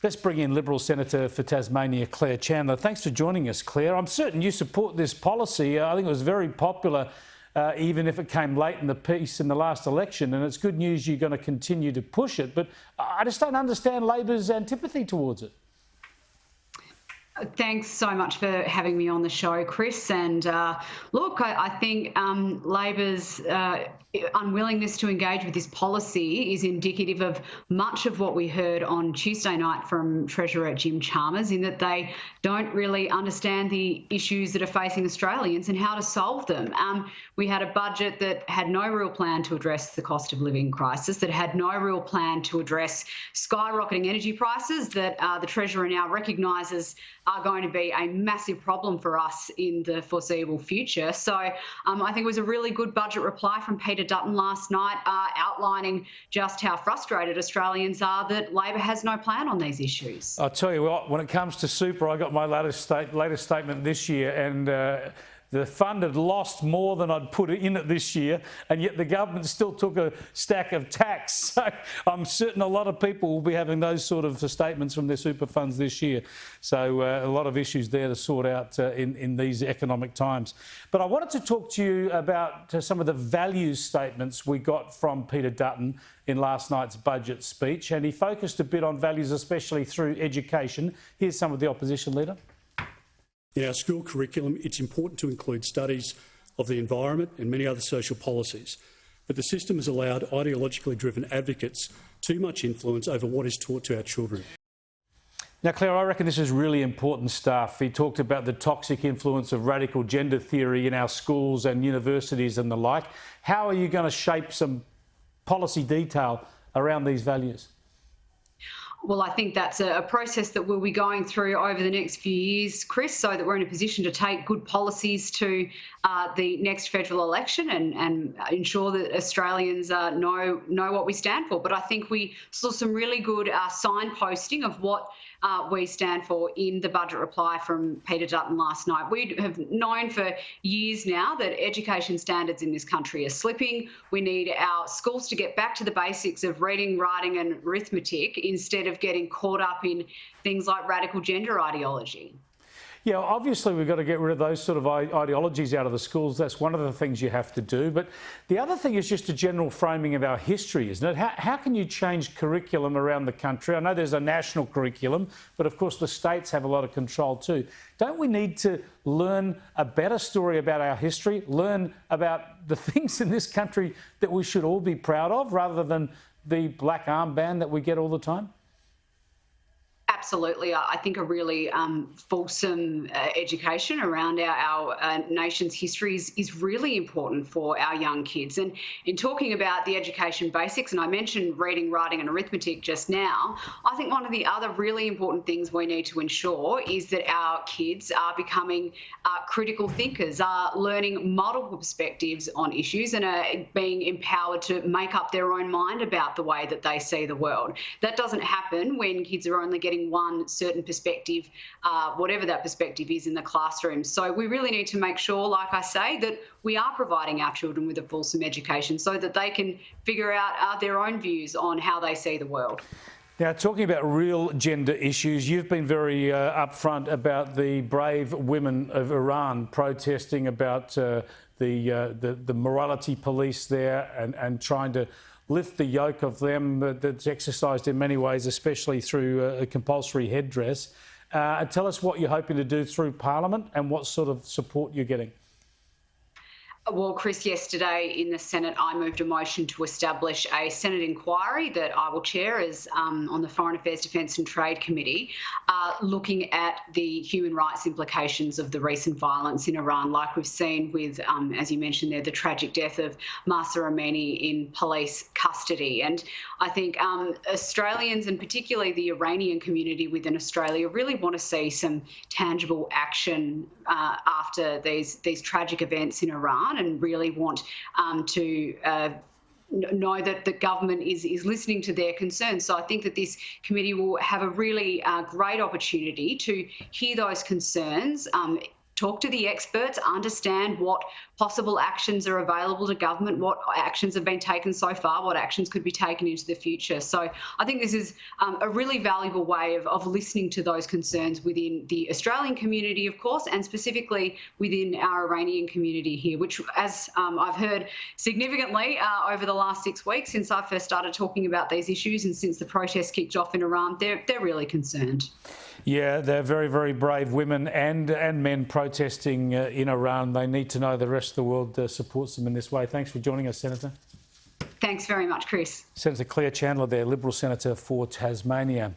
Let's bring in Liberal Senator for Tasmania, Claire Chandler. Thanks for joining us, Claire. I'm certain you support this policy. I think it was very popular, even if it came late in the piece in the last election, and it's good news you're going to continue to push it. But I just don't understand Labor's antipathy towards it. Thanks so much for having me on the show, Chris. And look, I think Labor's unwillingness to engage with this policy is indicative of much of what we heard on Tuesday night from Treasurer Jim Chalmers, in that they don't really understand the issues that are facing Australians and how to solve them. We had a budget that had no real plan to address the cost of living crisis, that had no real plan to address skyrocketing energy prices that the Treasurer now recognises are going to be a massive problem for us in the foreseeable future. So I think it was a really good budget reply from Peter Dutton last night, outlining just how frustrated Australians are that Labor has no plan on these issues. I'll tell you what, when it comes to super, I got my latest statement this year, and the fund had lost more than I'd put in it this year, and yet the government still took a stack of tax. So I'm certain a lot of people will be having those sort of statements from their super funds this year. So a lot of issues there to sort out in these economic times. But I wanted to talk to you about some of the values statements we got from Peter Dutton in last night's budget speech, and he focused a bit on values, especially through education. Here's some of the opposition leader. In our school curriculum, it's important to include studies of the environment and many other social policies, but the system has allowed ideologically driven advocates too much influence over what is taught to our children. Now, Claire, I reckon this is really important stuff. He talked about the toxic influence of radical gender theory in our schools and universities and the like. How are you going to shape some policy detail around these values? Well, I think that's a process that we'll be going through over the next few years, Chris, so that we're in a position to take good policies to the next federal election and ensure that Australians know what we stand for. But I think we saw some really good signposting of what we stand for in the budget reply from Peter Dutton last night. We have known for years now that education standards in this country are slipping. We need our schools to get back to the basics of reading, writing and arithmetic instead of getting caught up in things like radical gender ideology. Yeah, obviously we've got to get rid of those sort of ideologies out of the schools. That's one of the things you have to do. But the other thing is just a general framing of our history, isn't it? How can you change curriculum around the country? I know there's a national curriculum, but of course the states have a lot of control too. Don't we need to learn a better story about our history, learn about the things in this country that we should all be proud of, rather than the black armband that we get all the time? Absolutely. I think a really fulsome education around our nation's history is really important for our young kids. And in talking about the education basics, and I mentioned reading, writing and arithmetic just now, I think one of the other really important things we need to ensure is that our kids are becoming critical thinkers, are learning multiple perspectives on issues and are being empowered to make up their own mind about the way that they see the world. That doesn't happen when kids are only getting one certain perspective, whatever that perspective is in the classroom. So we really need to make sure, like I say, that we are providing our children with a fulsome education so that they can figure out their own views on how they see the world. Now, talking about real gender issues, you've been very upfront about the brave women of Iran protesting about the morality police there and trying to lift the yoke of them that's exercised in many ways, especially through a compulsory headdress. Tell us what you're hoping to do through Parliament and what sort of support you're getting. Well, Chris, yesterday in the Senate, I moved a motion to establish a Senate inquiry that I will chair as on the Foreign Affairs, Defence and Trade Committee, looking at the human rights implications of the recent violence in Iran, like we've seen with, as you mentioned there, the tragic death of Mahsa Amini in police custody. And I think Australians, and particularly the Iranian community within Australia, really want to see some tangible action after these tragic events in Iran, and really want to know that the government is listening to their concerns. So I think that this committee will have a really great opportunity to hear those concerns, talk to the experts, understand what possible actions are available to government, what actions have been taken so far, what actions could be taken into the future. So I think this is a really valuable way of listening to those concerns within the Australian community, of course, and specifically within our Iranian community here, which, as I've heard significantly over the last 6 weeks since I first started talking about these issues and since the protests kicked off in Iran, they're really concerned. Yeah, they're very, very brave women and men protesting in Iran. They need to know the rest of the world supports them in this way. Thanks for joining us, Senator. Thanks very much, Chris. Senator Claire Chandler there, Liberal Senator for Tasmania.